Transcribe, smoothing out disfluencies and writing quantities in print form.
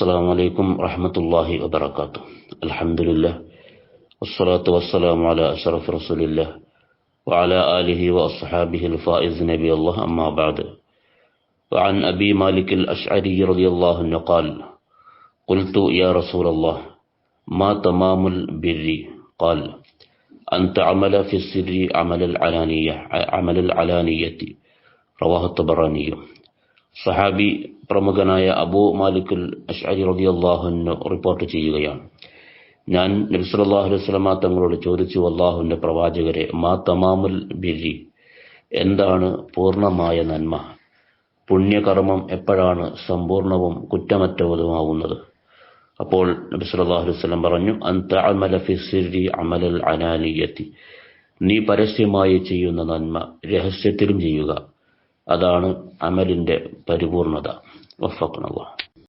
السلام عليكم ورحمة الله وبركاته. الحمد لله والصلاة والسلام على أشرف رسول الله وعلى آله وأصحابه الفائز نبي الله، أما بعد. وعن أبي مالك الأشعري رضي الله عنه قال: قلت يا رسول الله ما تمام البر؟ قال: أن تعمل في السر عمل العلانية. رواه الطبراني. സഹാബി പ്രമുഖനായ അബൂ മാലിക് അശ്അരി റളിയല്ലാഹു അൻഹു റിപ്പോർട്ട് ചെയ്യുകയാണ്, ഞാൻ നബി സല്ലല്ലാഹു അലൈഹി വസല്ലം തങ്ങളോട് ചോദിച്ചു, അല്ലാഹുവിന്റെ പ്രവാചകരെ, മാ തമാമുൽ ബിരി, എന്താണ് പൂർണ്ണമായ നന്മ? പുണ്യകർമ്മം എപ്പോഴാണ് സമ്പൂർണവും കുറ്റമറ്റതുമാവുന്നത്? അപ്പോൾ നബി സല്ലല്ലാഹു അലൈഹി വസല്ലം പറഞ്ഞു, അൻ തഅമല ഫി സിർരി അമലൽ അനാനിയത്തി, നീ പരസ്യമായി ചെയ്യുന്ന നന്മ രഹസ്യത്തിലും ചെയ്യുക, അതാണ് അമലിന്റെ പരിപൂർണത. വഫഖനല്ലാഹ്.